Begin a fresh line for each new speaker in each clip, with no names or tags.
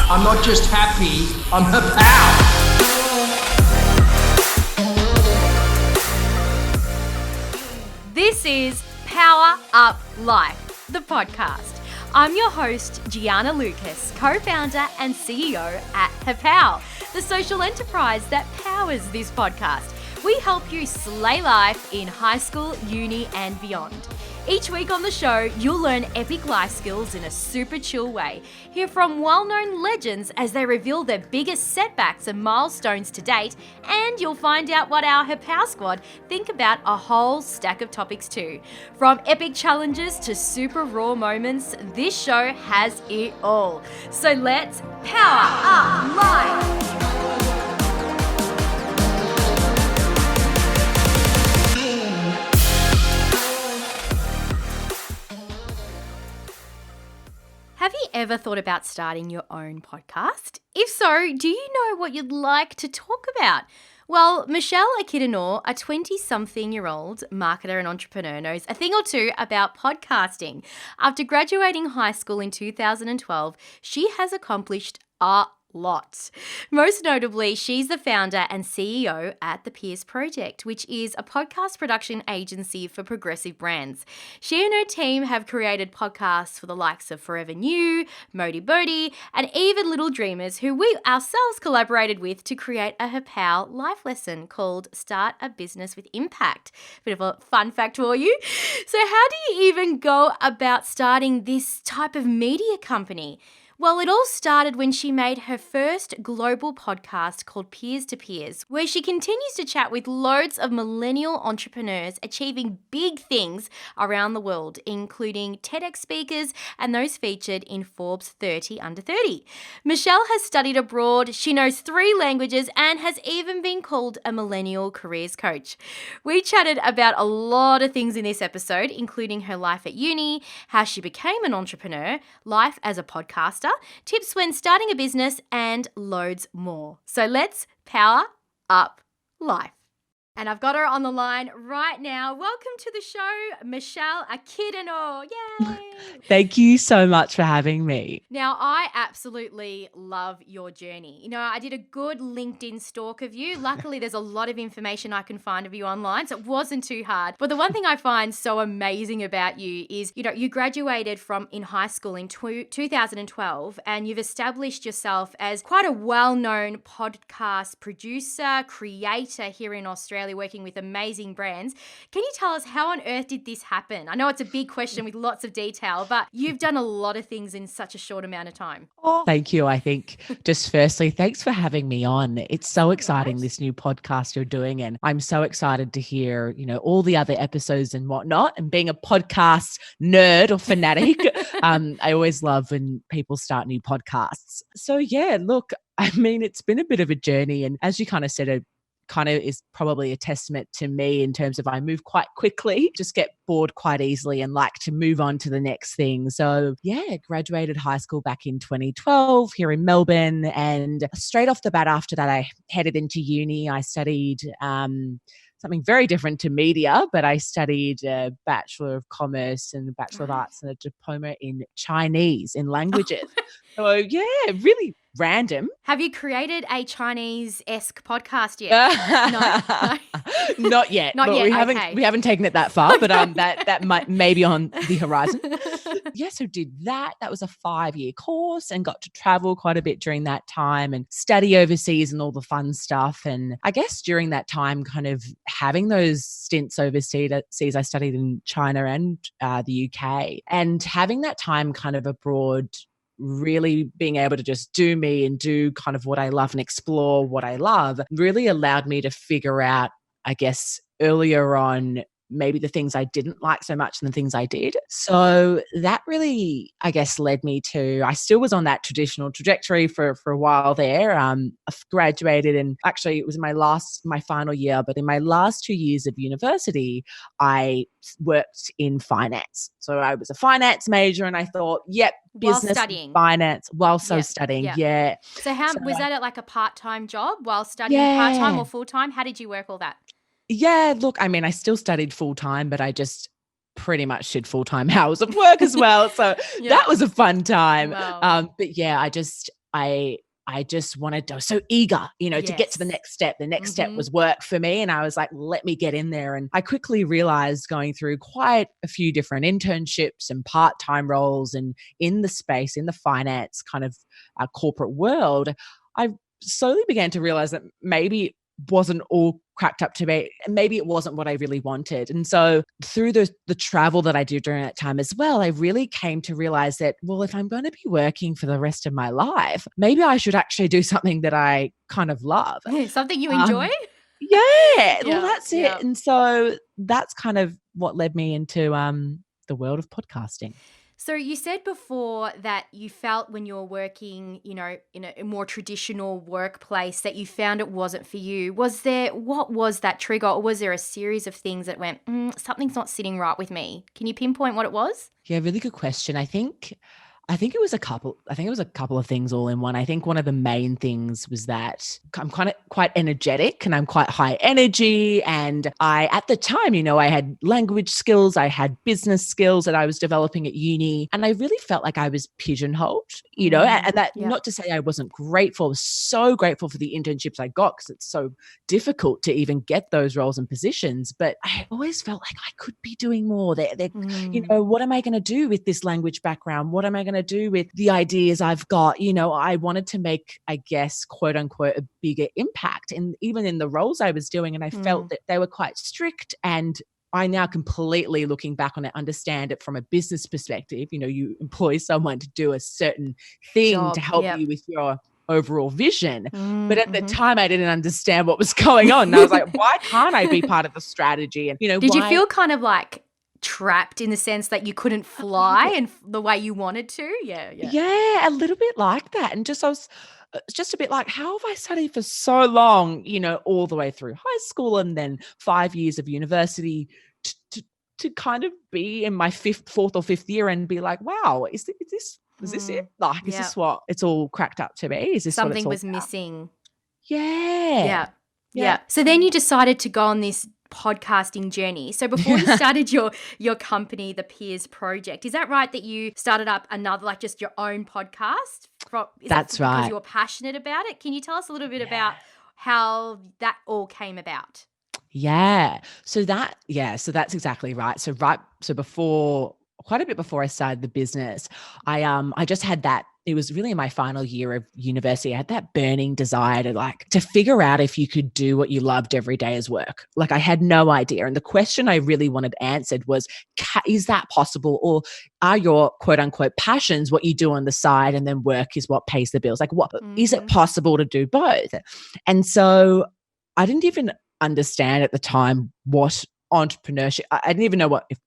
I'm not just happy, I'm her pal.
This is Power Up Life, the podcast. I'm your host, Gianna Lucas, co-founder and CEO at Hapow, the social enterprise that powers this podcast. We help you slay life in high school, uni, and beyond. Each week on the show, you'll learn epic life skills in a super chill way. Hear from well-known legends as they reveal their biggest setbacks and milestones to date, and you'll find out what our Hapow squad think about a whole stack of topics too. From epic challenges to super raw moments, this show has it all. So let's power up life! Have you ever thought about starting your own podcast? If so, do you know what you'd like to talk about? Well, Michelle Akidinor, a 20-something-year-old marketer and entrepreneur, knows a thing or two about podcasting. After graduating high school in 2012, she has accomplished a lot. Most notably, she's the founder and CEO at The Peers Project, which is a podcast production agency for progressive brands. She and her team have created podcasts for the likes of Forever New, Modi Bodhi, and even Little Dreamers, who we ourselves collaborated with to create a Hapow life lesson called Start a Business with Impact. Bit of a fun fact for you. So how do you even go about starting this type of media company? Well, it all started when she made her first global podcast called Peers to Peers, where she continues to chat with loads of millennial entrepreneurs achieving big things around the world, including TEDx speakers and those featured in Forbes 30 Under 30. Michelle has studied abroad, she knows 3 languages, and has even been called a millennial careers coach. We chatted about a lot of things in this episode, including her life at uni, how she became an entrepreneur, life as a podcaster, tips when starting a business, and loads more. So let's power up life. And I've got her on the line right now. Welcome to the show, Michelle Akidinor. Yay!
Thank you so much for having me.
Now, I absolutely love your journey. You know, I did a good LinkedIn stalk of you. Luckily, there's a lot of information I can find of you online, so it wasn't too hard. But the one thing I find so amazing about you is, you know, you graduated from in high school in 2012, and you've established yourself as quite a well-known podcast producer, creator here in Australia, working with amazing brands. Can you tell us how on earth did this happen? I know it's a big question with lots of detail, but you've done a lot of things in such a short amount of time.
Oh, thank you. I think just firstly, thanks for having me on. It's so exciting, this new podcast you're doing. And I'm so excited to hear, you know, all the other episodes and whatnot. And being a podcast nerd or fanatic, I always love when people start new podcasts. So yeah, look, I mean, it's been a bit of a journey. And as you kind of said, kind of is probably a testament to me in terms of I move quite quickly, just get bored quite easily and like to move on to the next thing. So yeah, graduated high school back in 2012 here in Melbourne. And straight off the bat after that, I headed into uni. I studied something very different to media, but I studied a Bachelor of Commerce and a Bachelor of Arts and a diploma in Chinese, in languages. So yeah, really random.
Have you created a Chinese-esque podcast yet? No?
Not yet.
Not yet.
We haven't taken it that far, but that might maybe on the horizon. Yeah, so did that. That was a 5-year course and got to travel quite a bit during that time and study overseas and all the fun stuff. And I guess during that time, kind of having those stints overseas, I studied in China and the UK, and having that time kind of abroad, really being able to just do me and do kind of what I love and explore what I love really allowed me to figure out, I guess, earlier on, maybe the things I didn't like so much and the things I did. So that really, I guess, led me to, I still was on that traditional trajectory for a while there. I graduated, and actually it was my final year, but in my last 2 years of university, I worked in finance. So I was a finance major, and I thought, yep, business,
studying.
Finance, while studying. Yeah.
So was that like a part-time job while studying part-time or full-time? How did you work all that?
Yeah, look, I mean, I still studied full-time, but I just pretty much did full-time hours of work as well. So that was a fun time.
Wow.
But yeah, I just I was so eager, to get to the
Yes.
next step. The next step was work for me. And I was like, let me get in there. And I quickly realized, going through quite a few different internships and part-time roles and in the space, in the finance kind of corporate world, I slowly began to realize that maybe it wasn't all cracked up to be, maybe it wasn't what I really wanted. And so through the travel that I did during that time as well, I really came to realize that, well, if I'm going to be working for the rest of my life, maybe I should actually do something that I kind of love.
Something you
Um,
enjoy?
Yeah, well,
Yeah,
that's it.
yeah.
And so that's kind of what led me into the world of podcasting.
So you said before that you felt when you're working, in a more traditional workplace that you found it wasn't for you. What was that trigger, or was there a series of things that went, something's not sitting right with me? Can you pinpoint what it was?
Yeah, really good question. I think it was a couple. I think it was a couple of things all in one. I think one of the main things was that I'm kind of quite energetic and I'm quite high energy. And at the time, I had language skills, I had business skills that I was developing at uni. And I really felt like I was pigeonholed, and that,
Yeah.
not to say I wasn't grateful. I was so grateful for the internships I got, because it's so difficult to even get those roles and positions. But I always felt like I could be doing more. What am I going to do with this language background? What am I going to do with the ideas I've got? I wanted to make, I guess, quote unquote, a bigger impact. And even in the roles I was doing, and I felt that they were quite strict. And I now completely, looking back on it, understand it from a business perspective. You employ someone to do a certain thing
Job,
to help
yep.
you with your overall vision. But at the
Mhm.
time, I didn't understand what was going on. And I was like, why can't I be part of the strategy? And,
Did you
why?
feel kind of like trapped in the sense that you couldn't fly and the way you wanted to? Yeah.
Yeah, a little bit like that. And I was just a bit like, how have I studied for so long, all the way through high school and then 5 years of university to kind of be in my fourth or fifth year and be like, wow, is this it? Like, is
Yeah.
this what it's all cracked up to be? Is this what it's
Something
all
was
about?
missing.
Yeah.
Yeah. So then you decided to go on this podcasting journey. So before you started your company, the Peers Project, is that right that you started up another, like just your own podcast?
That's right.
Because you're passionate about it? Can you tell us a little bit about how that all came about?
Yeah. So that's exactly right. So quite a bit before I started the business, I just had that. It was really in my final year of university. I had that burning desire to figure out if you could do what you loved every day as work. Like, I had no idea. And the question I really wanted answered was, is that possible? Or are your quote unquote passions what you do on the side and then work is what pays the bills? Like, what is it possible to do both? And so I didn't even understand at the time what entrepreneurship. I didn't even know what if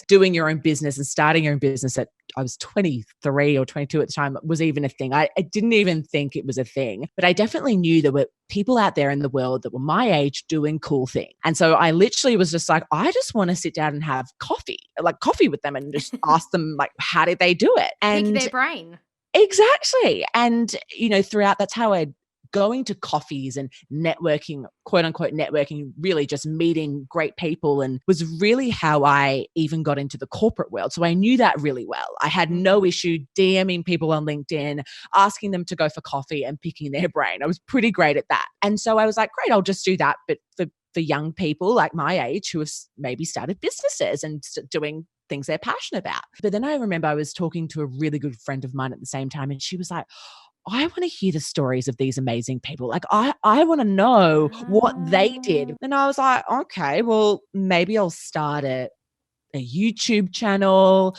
doing your own business and starting your own business I was 23 or 22 at the time was even a thing. I didn't even think it was a thing, but I definitely knew there were people out there in the world that were my age doing cool things. And so I literally was just like, I just want to sit down and have coffee with them and just ask them, like, how did they do it? And
Pick their brain.
Exactly. And, throughout, that's how going to coffees and networking, quote unquote networking, really just meeting great people, and was really how I even got into the corporate world. So I knew that really well. I had no issue DMing people on LinkedIn, asking them to go for coffee and picking their brain. I was pretty great at that. And so I was like, great, I'll just do that. But for young people like my age who have maybe started businesses and doing things they're passionate about. But then I remember I was talking to a really good friend of mine at the same time, and she was like, I want to hear the stories of these amazing people. Like, I want to know what they did. And I was like, okay, well, maybe I'll start a YouTube channel.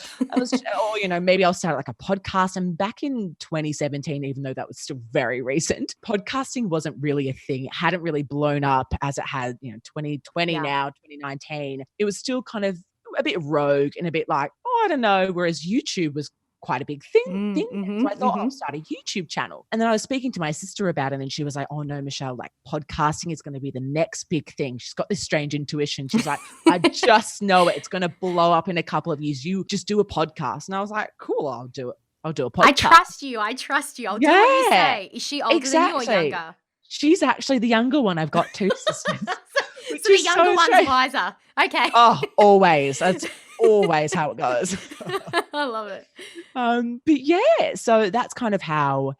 Maybe I'll start like a podcast. And back in 2017, even though that was still very recent, podcasting wasn't really a thing. It hadn't really blown up as it had, 2020 now, 2019. It was still kind of a bit rogue and a bit like, I don't know. Whereas YouTube was quite a big thing. So I thought I'll start a YouTube channel. And then I was speaking to my sister about it, and she was like, oh no, Michelle, like, podcasting is going to be the next big thing. She's got this strange intuition. She's like, I just know it. It's going to blow up in a couple of years. You just do a podcast. And I I was like, cool, I'll do it. I'll do a podcast.
I trust you. I'll do what you say. Is she older than you or younger?
She's actually the younger one. I've got two sisters.
So the younger one's wiser. Okay.
Oh, always. That's always how it goes.
I love it.
But yeah, so that's kind of how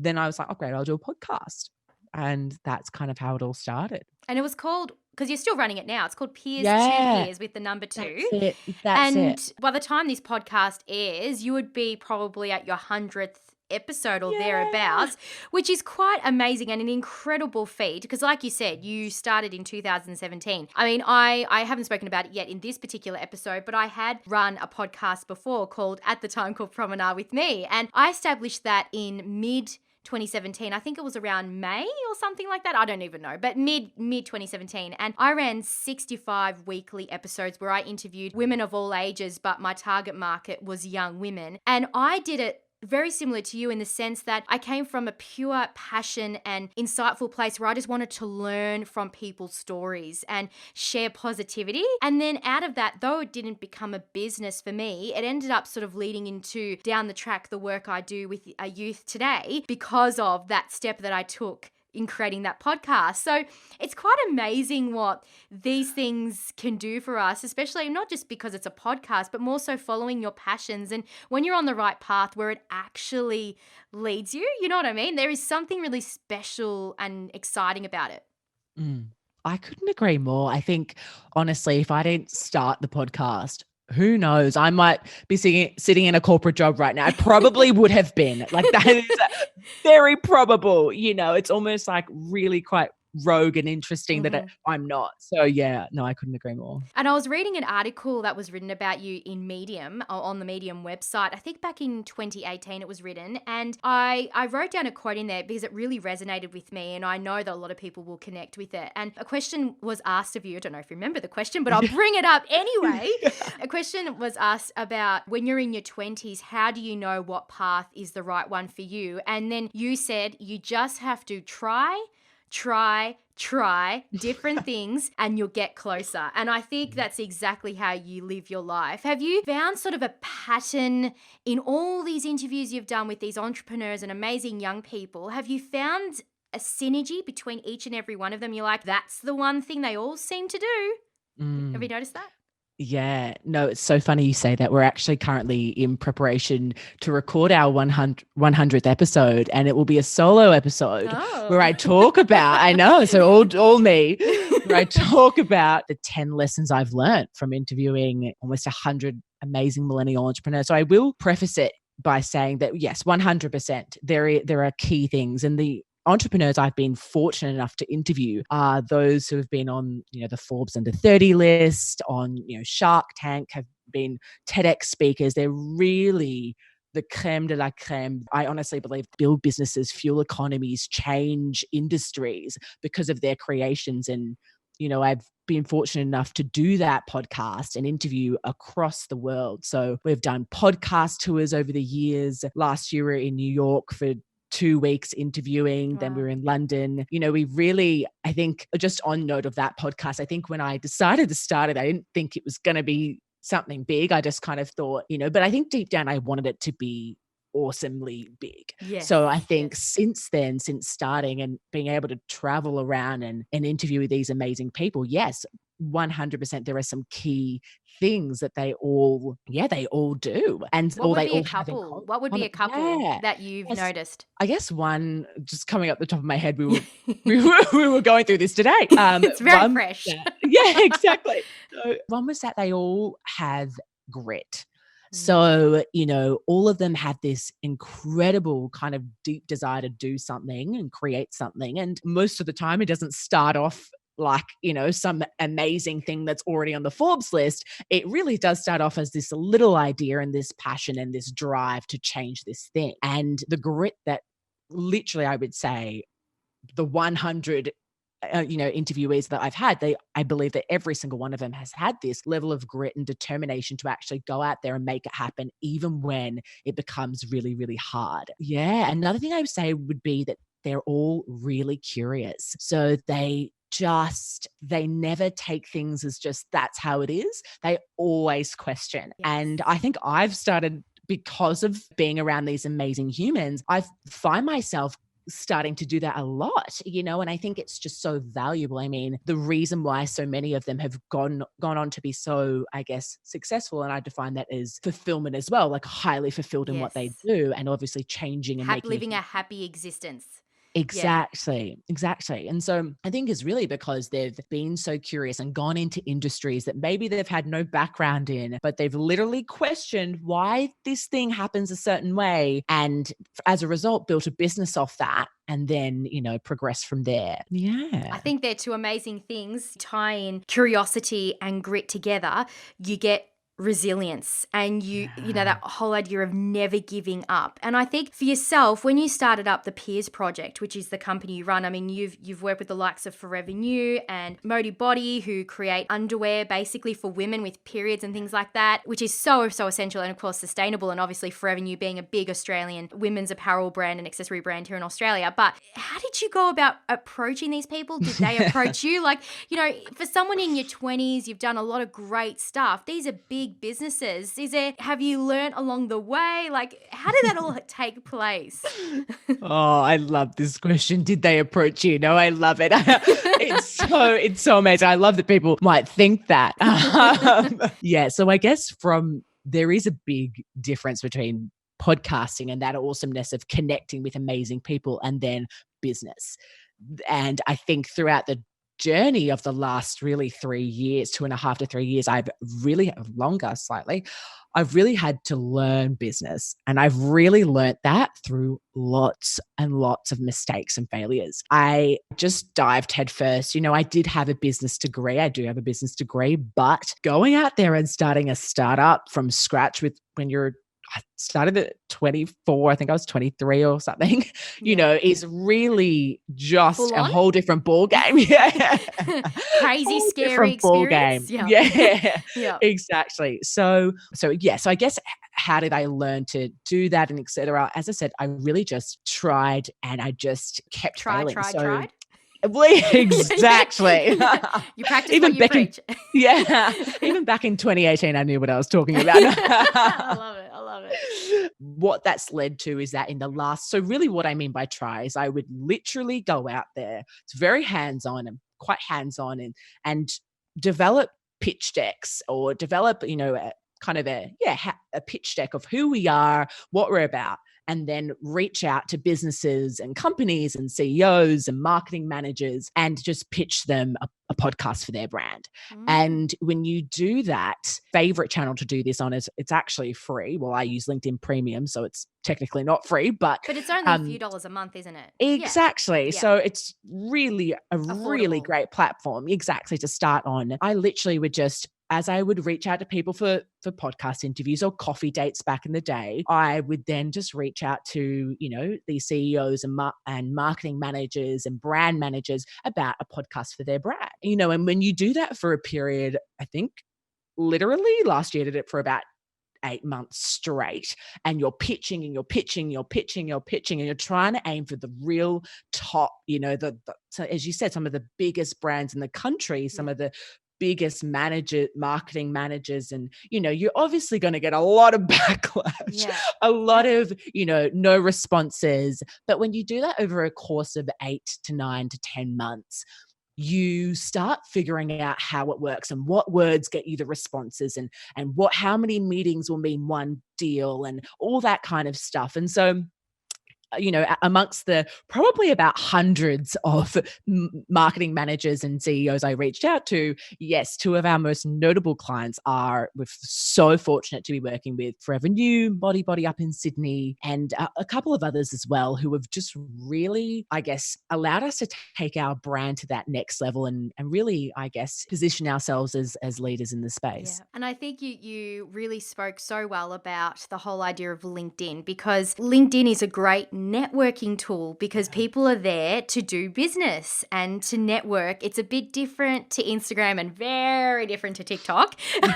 then I was like, oh, great, I'll do a podcast. And that's kind of how it all started.
And it was called, because you're still running it now, it's called Peers to
Yeah.
Peers with the number 2.
That's it. That's
and
it.
by the time this podcast airs, you would be probably at your 100th episode or thereabouts, which is quite amazing and an incredible feat because like you said, you started in 2017. I mean, I haven't spoken about it yet in this particular episode, but I had run a podcast before at the time called Promenade with Me, and I established that in mid 2017. I think it was around May or something like that. I don't even know, but mid 2017. And I ran 65 weekly episodes where I interviewed women of all ages, but my target market was young women. And I did it very similar to you in the sense that I came from a pure passion and insightful place where I just wanted to learn from people's stories and share positivity. And then out of that, though it didn't become a business for me, it ended up sort of leading into down the track the work I do with a youth today because of that step that I took in creating that podcast. So it's quite amazing what these things can do for us, especially not just because it's a podcast, but more so following your passions. And when you're on the right path where it actually leads you, you know what I mean? There is something really special and exciting about it.
I couldn't agree more. I think, honestly, if I didn't start the podcast, who knows? I might be sitting in a corporate job right now. I probably would have been. Like, that is very probable. You know, it's almost like really quite rogue and interesting that I'm not. So yeah, no, I couldn't agree more.
And I was reading an article that was written about you in Medium, on the Medium website. I think back in 2018 it was written, and I wrote down a quote in there because it really resonated with me, and I know that a lot of people will connect with it. And a question was asked of you. I don't know if you remember the question, but I'll bring it up anyway. A question was asked about when you're in your 20s, how do you know what path is the right one for you? And then you said you just have to try different things and you'll get closer. And I think that's exactly how you live your life. Have you found sort of a pattern in all these interviews you've done with these entrepreneurs and amazing young people? Have you found a synergy between each and every one of them? You're like, that's the one thing they all seem to do. Have you noticed that?
Yeah, no, it's so funny you say that. We're actually currently in preparation to record our 100th episode, and it will be a solo episode where I talk about, I know, so all me, where I talk about the 10 lessons I've learned from interviewing almost 100 amazing millennial entrepreneurs. So I will preface it by saying that, yes, 100%, there are key things, and the entrepreneurs I've been fortunate enough to interview are those who have been on, the Forbes under 30 list, on, Shark Tank, have been TEDx speakers. They're really the creme de la creme. I honestly believe build businesses, fuel economies, change industries because of their creations. And, I've been fortunate enough to do that podcast and interview across the world. So we've done podcast tours over the years. Last year we were in New York for 2 weeks interviewing. Wow. Then we were in London. We really, I think, just on note of that podcast, I think when I decided to start it, I didn't think it was going to be something big. I just kind of thought, but I think deep down I wanted it to be awesomely big. Yes. So I think since then, since starting and being able to travel around and interview these amazing people, yes, 100% there are some key things that they all do. And
what would be a couple? What would be a couple that you've noticed?
I guess one just coming up the top of my head, we were going through this today.
It's very fresh.
Yeah, exactly. So one was that they all have grit. So, all of them have this incredible kind of deep desire to do something and create something. And most of the time it doesn't start off like, some amazing thing that's already on the Forbes list. It really does start off as this little idea and this passion and this drive to change this thing. And the grit that literally, I would say, the 100 interviewees that I've had, I believe that every single one of them has had this level of grit and determination to actually go out there and make it happen, even when it becomes really, really hard. Yeah. Another thing I would say would be that they're all really curious. So they never take things as just that's how it is. They always question. Yes. And I think I've started, because of being around these amazing humans, I find myself starting to do that a lot, and I think it's just so valuable. I mean, the reason why so many of them have gone on to be so, I guess, successful, and I define that as fulfillment as well, like highly fulfilled in what they
Yes.
do and obviously changing and making a
Living a happy existence. Yeah.
Exactly, exactly. And so I think it's really because they've been so curious and gone into industries that maybe they've had no background in, but they've literally questioned why this thing happens a certain way. And as a result, built a business off that and then, progress from there.
I
Yeah.
think they're two amazing things. Tie in curiosity and grit together, you get resilience, and you know
Yeah.
that whole idea of never giving up. And I think for yourself, when you started up the Peers Project, which is the company you run, I mean, you've worked with the likes of Forever New and Modi Body, who create underwear basically for women with periods and things like that, which is so essential and of course sustainable. And obviously Forever New being a big Australian women's apparel brand and accessory brand here in Australia. But how did you go about approaching these people? Did they approach you? Like, for someone in your 20s, you've done a lot of great stuff. These are big businesses. Have you learned along the way? Like, how did that all take place?
Oh, I love this question. Did they approach you? No, I love it. It's so amazing. I love that people might think that. Yeah. So I guess there is a big difference between podcasting and that awesomeness of connecting with amazing people and then business. And I think throughout the journey of the last really 3 years, 2.5 to 3 years, I've really longer slightly, I've really had to learn business. And I've really learnt that through lots and lots of mistakes and failures. I just dived headfirst. I did have a business degree. I do have a business degree, but going out there and starting a startup from scratch I started at 24, I think I was 23 or something,
Yeah.
is really just
Full
a
on?
whole different ball game. Yeah.
Crazy,
Whole
scary
different ball game.
experience. Yeah.
Yeah,
Yeah.
exactly. So yeah, so I guess how did I learn to do that and et cetera? As I said, I really just tried and I just kept failing. So
Tried.
exactly.
You practice
Even
what you
back in
preach.
yeah, even back in 2018, I knew what I was talking about.
I love it. I love it.
What that's led to is that so really what I mean by try is I would literally go out there. It's very hands-on and quite hands-on and develop pitch decks or develop, a kind of a pitch deck of who we are, what we're about, and then reach out to businesses and companies and CEOs and marketing managers and just pitch them a podcast for their brand.
Mm.
And when you do that, favorite channel to do this on is it's actually free. Well, I use LinkedIn Premium, so it's technically not free, but
it's only a few dollars a month, isn't it?
exactly.
Yeah.
So it's really a really
Affordable.
great platform, exactly, to start on. I literally would just, as I would reach out to people for podcast interviews or coffee dates back in the day, I would then just reach out to, these CEOs and marketing managers and brand managers about a podcast for their brand. And when you do that for a period, I think literally last year I did it for about 8 months straight, and you're pitching and you're pitching, you're pitching, you're pitching, and you're trying to aim for the real top, so as you said, some of the biggest brands in the country, some of the biggest marketing managers, and you're obviously going to get a lot of backlash, a lot of no responses. But when you do that over a course of 8 to 9 to 10 months, you start figuring out how it works and what words get you the responses and how many meetings will mean one deal and all that kind of stuff. And so amongst the probably about hundreds of marketing managers and CEOs I reached out to, yes, two of our most notable clients we're so fortunate to be working with Forever New, Modi Body up in Sydney, and a couple of others as well, who have just really, I guess, allowed us to take our brand to that next level and really, I guess, position ourselves as leaders in the space.
Yeah. And I think you really spoke so well about the whole idea of LinkedIn, because LinkedIn is a great networking tool because people are there to do business and to network. It's a bit different to Instagram and very different to TikTok. You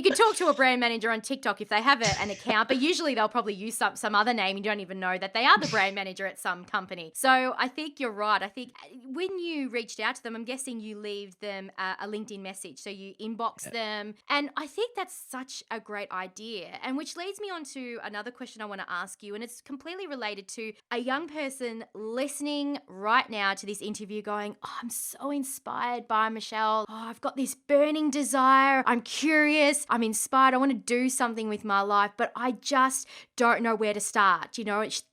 can talk to a brand manager on TikTok if they have an account, but usually they'll probably use some other name. You don't even know that they are the brand manager at some company. So I think you're right. I think when you reached out to them, I'm guessing you leave them a LinkedIn message. So you inbox them. And I think that's such a great idea. And which leads me on to another question I want to ask ask you, and it's completely related to a young person listening right now to this interview going, oh, I'm so inspired by Michelle. Oh, I've got this burning desire. I'm curious. I'm inspired. I want to do something with my life, but I just don't know where to start.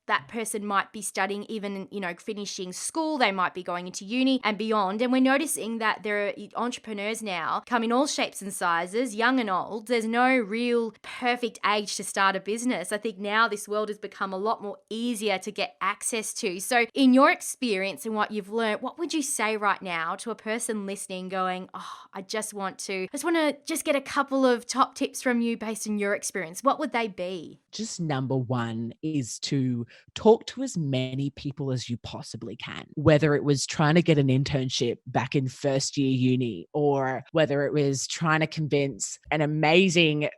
That person might be studying, even, finishing school. They might be going into uni and beyond. And we're noticing that there are entrepreneurs now come in all shapes and sizes, young and old. There's no real perfect age to start a business. I think now this world has become a lot more easier to get access to. So in your experience and what you've learned, what would you say right now to a person listening going, oh, I just want to get a couple of top tips from you based on your experience? What would they be?
Just number one is to talk to as many people as you possibly can, whether it was trying to get an internship back in first year uni, or whether it was trying to convince an amazing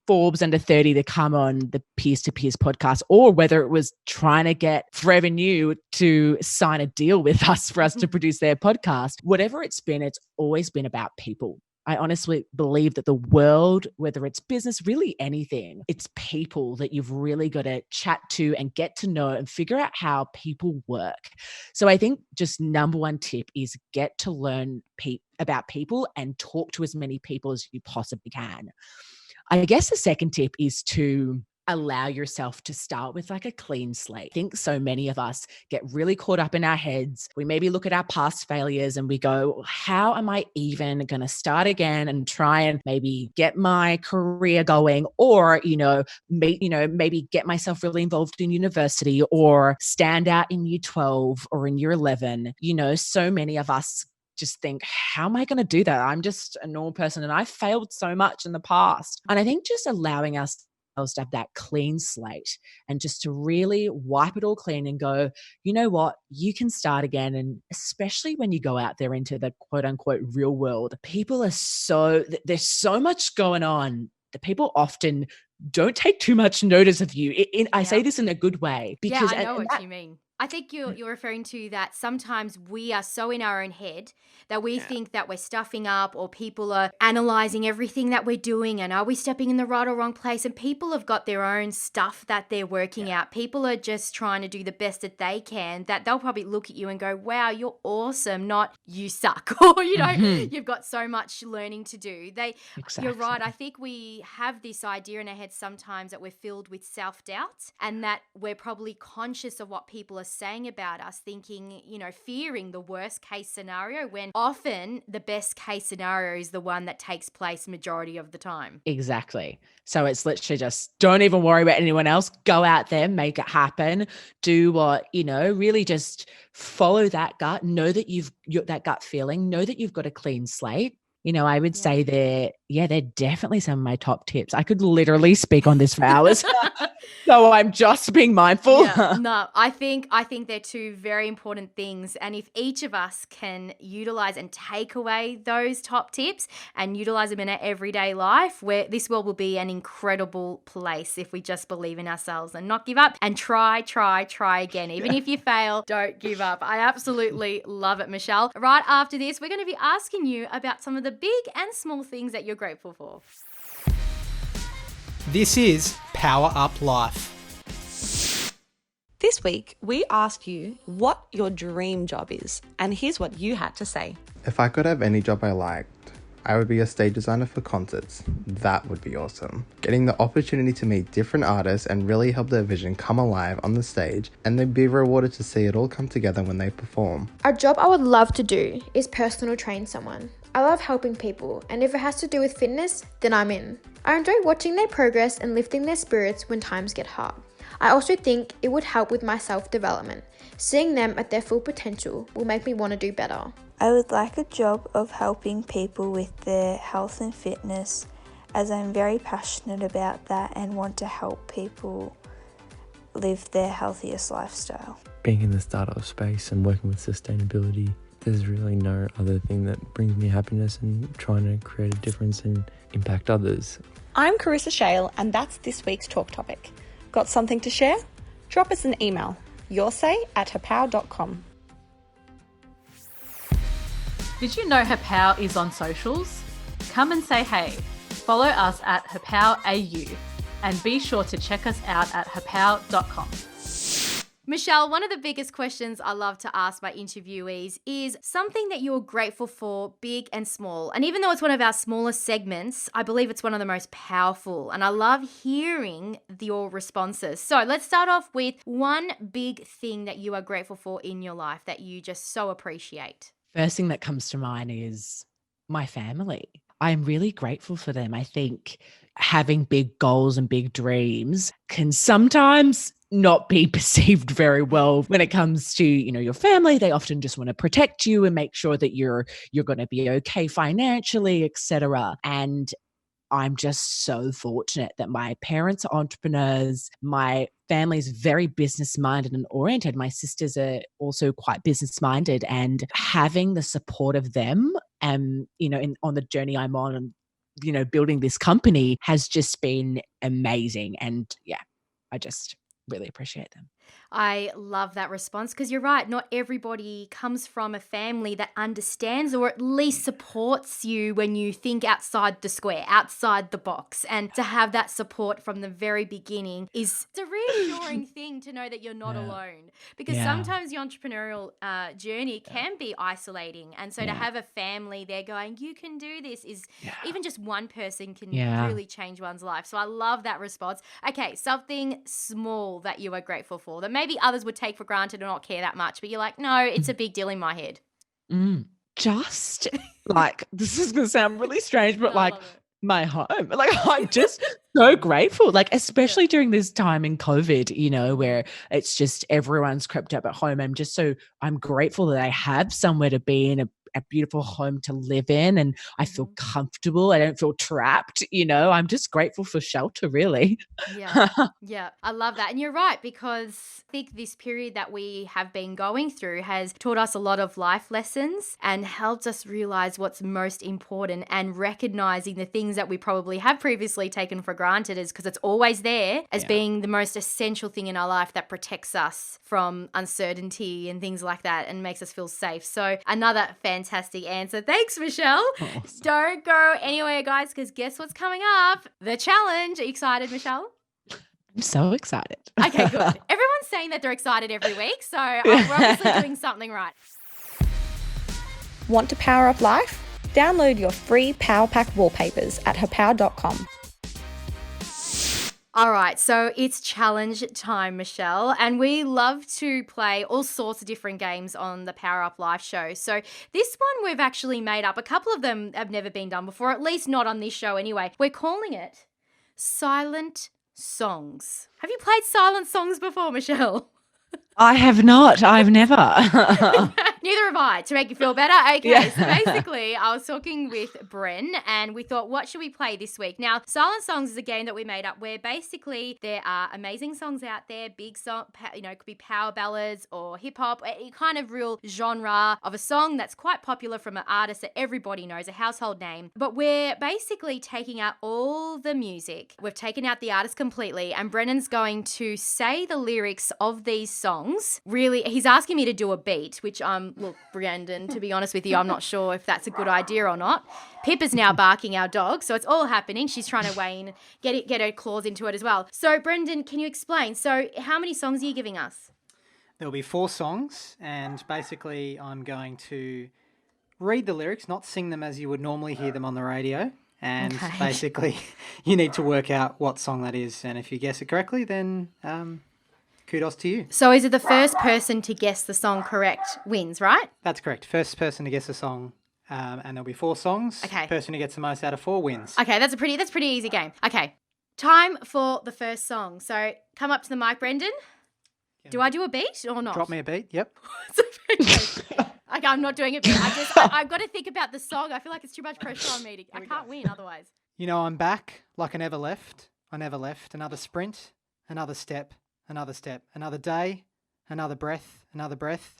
Forbes under 30 to come on the Peers to Peers podcast, or whether it was trying to get Forever New to sign a deal with us for us to produce their podcast. Whatever it's been, it's always been about people. I honestly believe that the world, whether it's business, really anything, it's people that you've really got to chat to and get to know and figure out how people work. So I think just number one tip is get to learn about people and talk to as many people as you possibly can. I guess the second tip is to allow yourself to start with like a clean slate. I think so many of us get really caught up in our heads. We maybe look at our past failures and we go, how am I even going to start again and try and maybe get my career going, or, maybe get myself really involved in university or stand out in year 12 or in year 11. So many of us just think, how am I going to do that? I'm just a normal person and I failed so much in the past. And I think just allowing us to have that clean slate and just to really wipe it all clean and go, you know what, you can start again. And especially when you go out there into the quote unquote real world, there's so much going on that people often don't take too much notice of you. I say this in a good way because
I know what you mean. I think you're referring to that sometimes we are so in our own head that we think that we're stuffing up, or people are analyzing everything that we're doing and are we stepping in the right or wrong place? And people have got their own stuff that they're working out. People are just trying to do the best that they can, that they'll probably look at you and go, wow, you're awesome, not you suck. Or, you've got so much learning to do.
Exactly.
You're right. I think we have this idea in our head sometimes that we're filled with self-doubt and that we're probably conscious of what people are saying about us, thinking, fearing the worst case scenario, when often the best case scenario is the one that takes place majority of the time.
Exactly. So it's literally just don't even worry about anyone else. Go out there, make it happen. Do what, really just follow that gut. Know that you've that gut feeling. Know that you've got a clean slate. I would say they're definitely some of my top tips. I could literally speak on this for hours. So I'm just being mindful.
No, I think they're two very important things. And if each of us can utilize and take away those top tips and utilize them in our everyday life, where this world will be an incredible place if we just believe in ourselves and not give up and try again. Even if you fail, don't give up. I absolutely love it, Michelle. Right after this, we're going to be asking you about some of the big and small things that you're grateful for.
This is Power Up Life.
This week, we asked you what your dream job is, and here's what you had to say.
If I could have any job I liked, I would be a stage designer for concerts. That would be awesome. Getting the opportunity to meet different artists and really help their vision come alive on the stage, and then be rewarded to see it all come together when they perform.
A job I would love to do is personal train someone. I love helping people, and if it has to do with fitness, then I'm in. I enjoy watching their progress and lifting their spirits when times get hard. I also think it would help with my self-development. Seeing them at their full potential will make me want to do better.
I would like a job of helping people with their health and fitness, as I'm very passionate about that and want to help people live their healthiest lifestyle.
Being in the startup space and working with sustainability, there's really no other thing that brings me happiness and trying to create a difference and impact others.
I'm Carissa Shale, and that's this week's talk topic. Got something to share? Drop us an email, yoursay@hapow.com.
Did you know Hapow is on socials? Come and say hey. Follow us at HapowAU. And be sure to check us out at hapow.com.
Michelle, one of the biggest questions I love to ask my interviewees is something that you're grateful for, big and small. And even though it's one of our smallest segments, I believe it's one of the most powerful. And I love hearing your responses. So let's start off with one big thing that you are grateful for in your life that you just so appreciate.
First thing that comes to mind is my family. I'm really grateful for them. I think having big goals and big dreams can sometimes not be perceived very well when it comes to, your family. They often just want to protect you and make sure that you're going to be okay financially, etc. And I'm just so fortunate that my parents are entrepreneurs. My family's very business minded and oriented. My sisters are also quite business minded, and having the support of them and, on the journey I'm on and, building this company has just been amazing. And yeah, I just really appreciate them.
I love that response because you're right. Not everybody comes from a family that understands or at least supports you when you think outside the square, outside the box. And to have that support from the very beginning is a reassuring thing to know that you're not alone. Because sometimes the entrepreneurial journey can be isolating. And so to have a family there going, you can do this, is even just one person can really change one's life. So I love that response. Okay, something small that you are grateful for that maybe others would take for granted or not care that much, but you're like, no, it's a big deal in my head.
Just like, this is going to sound really strange, but like my home, like I'm just so grateful, like especially during this time in COVID, where it's just everyone's crept up at home. I'm grateful that I have somewhere to be in, a beautiful home to live in, and I feel comfortable. I don't feel trapped, I'm just grateful for shelter, really.
Yeah, I love that. And you're right, because I think this period that we have been going through has taught us a lot of life lessons and helped us realize what's most important, and recognizing the things that we probably have previously taken for granted is because it's always there as being the most essential thing in our life that protects us from uncertainty and things like that and makes us feel safe. So another fantastic answer. Thanks, Michelle. Awesome. Don't go anywhere, guys, because guess what's coming up? The challenge. Are you excited, Michelle?
I'm so excited.
Okay, good. Everyone's saying that they're excited every week, so we're obviously doing something right.
Want to power up life? Download your free Power Pack wallpapers at hapow.com.
All right, so it's challenge time, Michelle, and we love to play all sorts of different games on the Power Up Life show. So this one we've actually made up. A couple of them have never been done before, at least not on this show anyway. We're calling it Silent Songs. Have you played Silent Songs before, Michelle?
I have not. I've never.
Neither have I, to make you feel better. Okay, so basically I was talking with Bren and we thought, what should we play this week? Now, Silent Songs is a game that we made up where basically there are amazing songs out there, big song, it could be power ballads or hip hop, a kind of real genre of a song that's quite popular from an artist that everybody knows, a household name. But we're basically taking out all the music. We've taken out the artist completely, and Brennan's going to say the lyrics of these songs. Really, he's asking me to do a beat, which look, Brendan, to be honest with you, I'm not sure if that's a good idea or not. Pip is now barking, our dog, so it's all happening. She's trying to weigh in, get her claws into it as well. So, Brendan, can you explain? So, how many songs are you giving us?
There'll be 4 songs, and basically I'm going to read the lyrics, not sing them as you would normally hear them on the radio. And basically you need to work out what song that is. And if you guess it correctly, then kudos to you.
So is it the first person to guess the song correct wins, right?
That's correct. First person to guess a song, and there'll be 4 songs.
Okay.
Person who gets the most out of 4 wins.
Okay, that's a pretty easy game. Okay, time for the first song. So come up to the mic, Brendan. Do I do a beat or not?
Drop me a beat, yep.
Okay, I'm not doing a beat. I've got to think about the song. I feel like it's too much pressure on me. I can't win otherwise.
You know, I'm back like I never left. I never left. Another sprint, another step, another step, another day, another breath,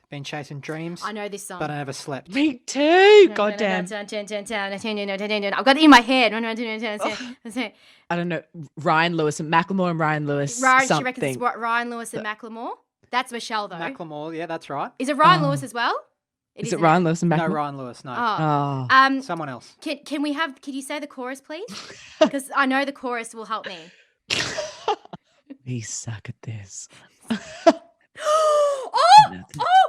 been chasing dreams.
I know this song.
But I never slept.
Me too. Goddamn.
I've got it in my head.
I don't know. Ryan Lewis and Macklemore and Ryan Lewis.
She reckons it's Ryan Lewis and Macklemore. That's Michelle, though.
Macklemore, yeah, that's right.
Is it Ryan Lewis as well?
Is it Ryan Lewis and Macklemore?
No, Ryan Lewis, no.
Oh.
Someone else.
Can you say the chorus, please? Because I know the chorus will help me.
We suck at this.
Oh,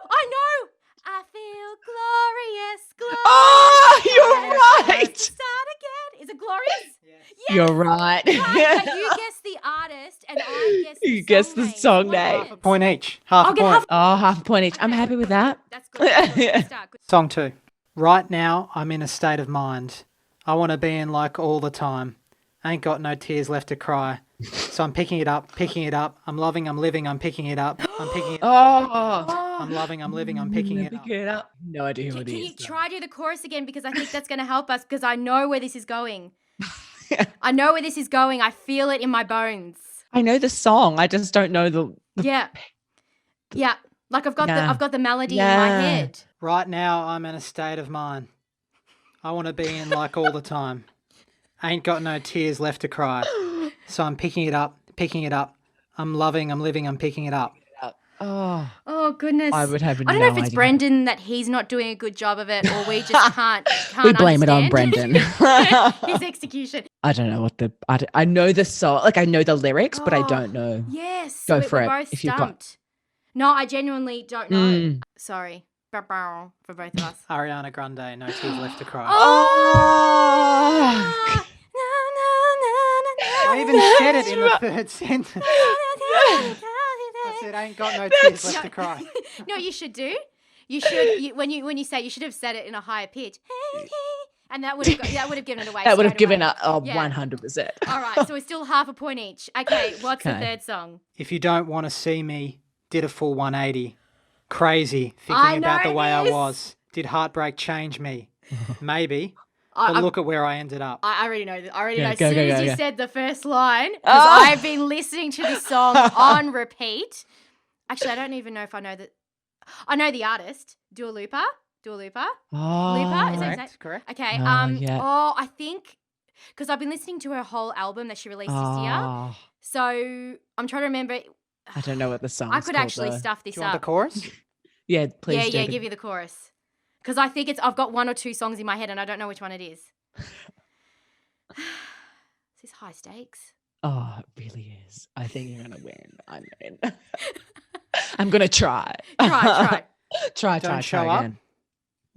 I know. I feel glorious, glorious.
Oh, you're right.
Start again. Is it glorious? Yes.
You're right.
Right, but you guess the artist and I guess the
You guess the song name.
Half a point each. Half
I'll
a
get
point.
half-
Oh, half a point each. I'm happy with that.
That's good. That's good. Good start. Good.
Song 2. Right now, I'm in a state of mind. I want to be in like all the time. Ain't got no tears left to cry. So I'm picking it up, picking it up. I'm loving, I'm living, I'm picking it up. I'm picking it up.
Oh.
I'm loving, I'm living, I'm picking it up.
Pick it up. No idea who it
Can
is.
you try do the chorus again because I think that's going to help us because I know where this is going. I know where this is going. I feel it in my bones.
I know the song. I just don't know the
Yeah. Yeah. Like I've got
Yeah.
I've got the melody in my
Yeah.
head.
Right now, I'm in a state of mind. I want to be in like all the time. Ain't got no tears left to cry. So I'm picking it up, picking it up. I'm loving, I'm living, I'm picking it up.
Oh,
Oh goodness.
I would have
I don't know if
no
it's
idea.
Brendan that he's not doing a good job of it or we just can't
we blame it on
understand
Brendan.
his execution.
I don't know what I know the song, like I know the lyrics, but I
Oh,
don't know.
Yes.
Go
we're
for it,
both
if you've got-
stumped. No, I genuinely don't know.
Mm.
Sorry. For both of us.
Ariana Grande, no tears left to cry.
Oh,
I even said it in the third sentence. I said, ain't got no tears left to cry.
No, you should do. You should when you say you should have said it in a higher pitch, and that would have given it away.
that would have
straight
given
away.
a
Yeah.
100%.
All right, so we're still half a point each. Okay, what's the
Okay.
third song?
If you don't want to see me, did a full 180. Crazy,
I
thinking about the
know
way I
this.
was. Did heartbreak change me? Maybe.
I,
But look at where I ended up.
I already know. I already
Yeah,
know. As
go,
soon
go,
as
go,
you
go.
said the first line, because
Oh.
I've been listening to this song on repeat. Actually, I don't even know if I know that. I know the artist, Dua Lipa.
Oh,
Lipa, is that his name?
Correct.
Okay.
Oh, yeah.
Oh, I think because I've been listening to her whole album that she released this year.
Oh,
So I'm trying to remember.
I don't know what the song.
I could actually stuff
Do
this
you want the
up.
chorus?
Yeah, please.
Yeah,
do.
give you the chorus. Because I think I've got one or two songs in my head and I don't know which one it is. Is this high stakes?
Oh, it really is. I think you're gonna win. I'm in. I'm gonna try.
Try.
Don't show up.
again.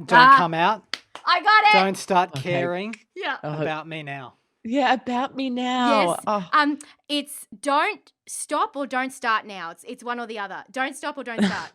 Don't
Ah.
come out.
I got it.
Don't start
Okay.
caring
Yeah.
about me now.
Yeah, about me now.
Yes.
Oh,
It's don't stop or don't start now. It's one or the other. Don't stop or don't start.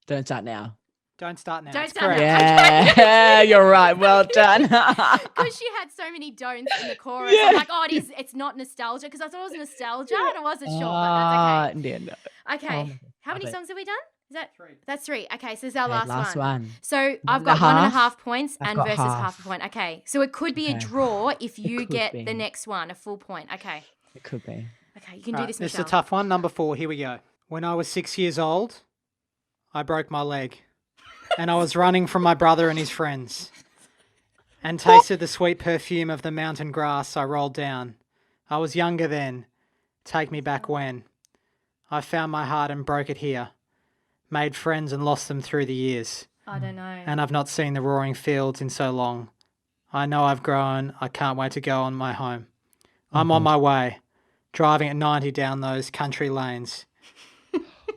don't start now.
Don't start now.
Don't
It's
start
correct.
now.
Yeah, you're right. Well done.
Because she had so many don'ts in the chorus.
Yeah.
I'm like, oh, it's not nostalgia. Because I thought it was nostalgia and I wasn't sure, but that's okay.
Yeah, no.
Okay.
Oh my God,
How many
love it.
songs have we done? Is that
3.
That's 3. Okay, so this is our
Okay,
last,
one.
So
One
I've
and
got
a
1.5
half.
points
I've
and
got
versus half a point. Okay, so it could be a
Okay.
draw if you
could
get
be.
the next one, a full point. Okay,
It could be.
okay, you can do
Right,
this,
this is
Michelle.
a tough one. Number 4. Here we go. When I was 6 years old, I broke my leg. And I was running from my brother and his friends. And tasted the sweet perfume of the mountain grass I rolled down. I was younger then. Take me back when. I found my heart and broke it here. Made friends and lost them through the years.
I don't know.
And I've not seen the roaring fields in so long. I know I've grown. I can't wait to go on my home. I'm on my way, driving at 90 down those country lanes,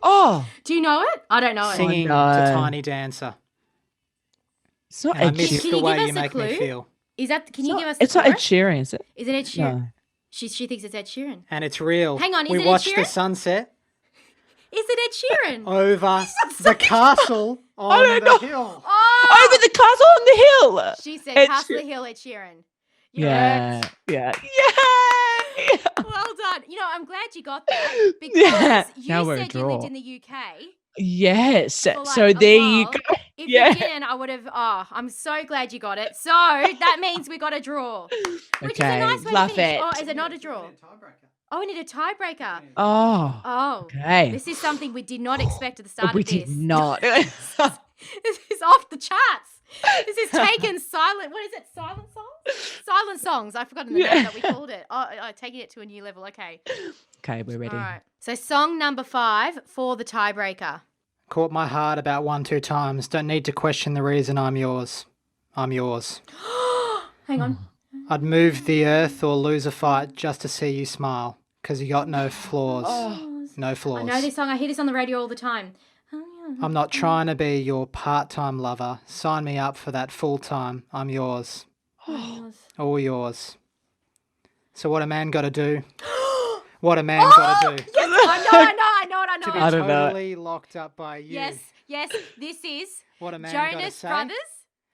Oh,
Do you know it? I don't know it.
singing
no.
to Tiny Dancer.
it's not
And I
Ed
miss
Sheeran.
Can
the
you
way
give
you
us a
make me
clue?
feel.
Is that? Can you give us?
It's
the
not Ed
chorus?
Sheeran, is it?
Is it Ed Sheeran?
No.
She thinks it's Ed Sheeran.
And it's real.
Hang on, is
we
it Ed
watched the
Sheeran?
sunset
Is it Ed Sheeran?
over the castle on
don't
the
know.
hill.
Oh,
Over the castle on the hill.
she said
Ed
Castle
Sheeran.
Hill, Ed Sheeran.
Yeah, yeah, yay!
Well done. You know, I'm glad you got that because
Yeah.
you
Now we're a
said you lived
draw.
in the UK.
Yes.
For like
So
a
there you
while.
go.
If
Yeah.
you didn't, I would have. Oh, I'm so glad you got it. So that means we got a draw, which is a
Okay,
nice way
love
to finish.
it.
Oh, is it not a draw? Oh, we need a tiebreaker.
Oh,
Oh,
okay.
this is something we did not expect at the start
we
of this.
did not.
This is off the charts. This is taken silent. What is it? Silent songs? Silent songs. I've forgotten the name that we called it. Oh, taking it to a new level. Okay.
Okay, we're ready.
All right. So song number 5 for the tiebreaker.
Caught my heart about 1-2 times. Don't need to question the reason I'm yours. I'm yours.
Hang on.
I'd move the earth or lose a fight just to see you smile, 'cause you got no flaws. No flaws.
I know this song. I hear this on the radio all the time.
I'm not trying to be your part-time lover. Sign me up for that full-time. I'm yours. All yours. So what a man got to do? What a man got to do?
Yes, I know.
To be
I don't know.
totally locked up by you.
Yes, this is
What a man got to
Jonas
say.
Brothers.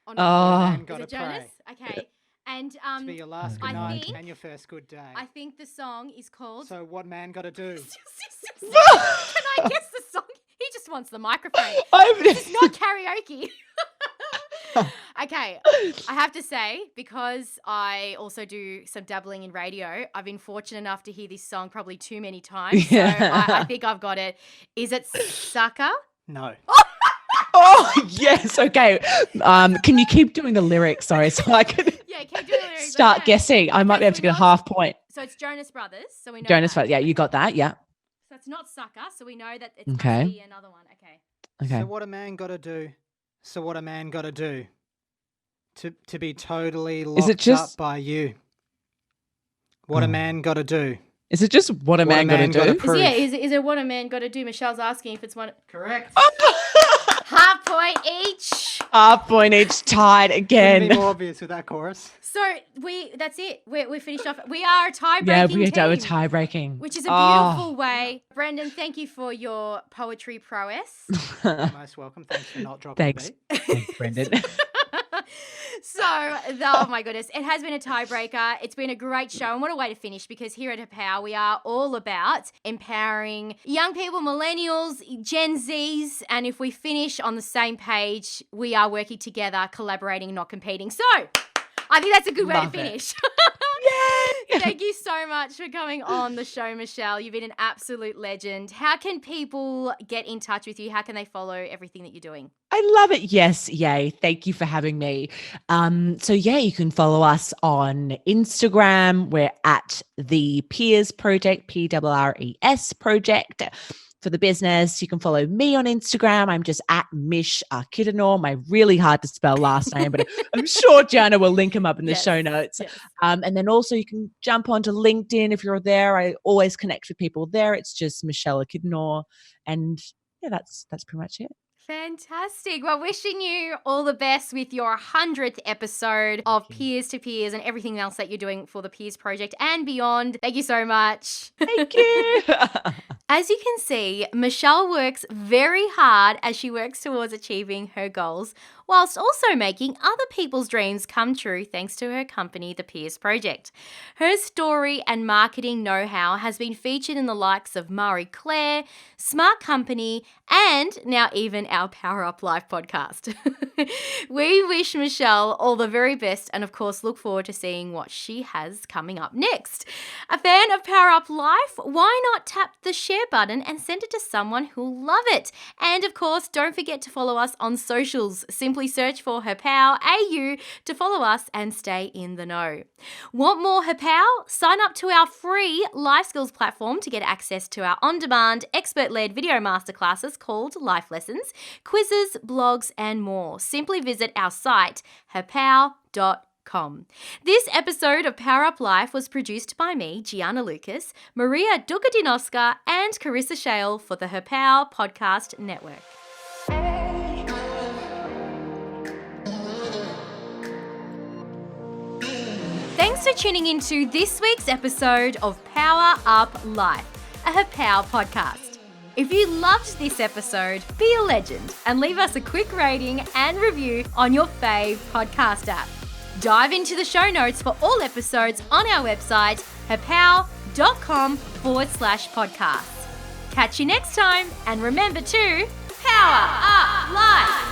What a
Oh.
man
Is
got to
it Jonas?
pray.
Okay. And
To be your last
I
good night
think-
and your first good day.
I think the song is called...
So what man got to do?
Can I guess the song? He just wants the microphone. This is not karaoke. Okay, I have to say, because I also do some dabbling in radio, I've been fortunate enough to hear this song probably too many times. So I think I've got it. Is it Sucker?
No.
Oh, yes. Okay. Can you keep doing the lyrics? Sorry, so I can
Yeah, keep doing the lyrics.
start
Okay.
guessing. I might be able to get a half point.
So it's Jonas Brothers. So we know
Jonas,
that.
yeah, you got that. Yeah.
So it's not Sucker. So we know that it's
Okay.
must be another one. Okay.
Okay.
So what a man got to do? So what a man got to do? To be totally locked
Is it just-
up by you. What a man got to do?
Is it just what a man got to
gotta
do?
prove.
Is it what a man got to do? Michelle's asking if it's one.
Correct.
Half point each.
Half point each, tied
Couldn't
again.
be more obvious with that chorus.
So that's it. We finished off. We are a tie-breaking
Yeah, we
team.
are tie breaking.
Which is a beautiful way. Brendan, thank you for your poetry prowess.
You're most welcome. Thanks for not dropping
Thanks.
the beat.
Thanks, Brendan.
So, oh my goodness, it has been a tiebreaker. It's been a great show, and what a way to finish, because here at Hapow, we are all about empowering young people, millennials, Gen Zs, and if we finish on the same page, we are working together, collaborating, not competing. So, I think that's a good way
Love
to
it.
finish. Thank you so much for coming on the show, Michelle. You've been an absolute legend. How can people get in touch with you? How can they follow everything that you're doing?
I love it. Yes. Yay. Thank you for having me. So yeah, you can follow us on Instagram. We're at the Peers Project, PRRES Project. For the business, you can follow me on Instagram. I'm just at Mish Kidanor, my really hard to spell last name, but I'm sure Gianna will link him up in the show notes.
Yes.
And then also you can jump onto LinkedIn if you're there. I always connect with people there. It's just Michelle Kidanor. And yeah, that's pretty much it.
Fantastic. Well, wishing you all the best with your 100th episode of Peers to Peers and everything else that you're doing for the Peers Project and beyond. Thank you so much.
Thank you.
As you can see, Michelle works very hard as she works towards achieving her goals, whilst also making other people's dreams come true thanks to her company, the Peers Project. Her story and marketing know-how has been featured in the likes of Marie Claire, Smart Company, and now even our Power Up Life podcast. We wish Michelle all the very best and of course look forward to seeing what she has coming up next. A fan of Power Up Life? Why not tap the share button and send it to someone who'll love it? And of course, don't forget to follow us on socials. Simply search for Hapow AU to follow us and stay in the know. Want more Hapow? Sign up to our free life skills platform to get access to our on-demand, expert-led video masterclasses called Life Lessons, quizzes, blogs, and more. Simply visit our site, hapow.com. This episode of Power Up Life was produced by me, Gianna Lucas, Maria Dukadinoska, and Carissa Shale for the Hapow Podcast Network. Thanks for tuning into this week's episode of Power Up Life, a Hapow podcast. If you loved this episode, be a legend and leave us a quick rating and review on your fave podcast app. Dive into the show notes for all episodes on our website, hapow.com/podcasts. Catch you next time, and remember to Power Up Life!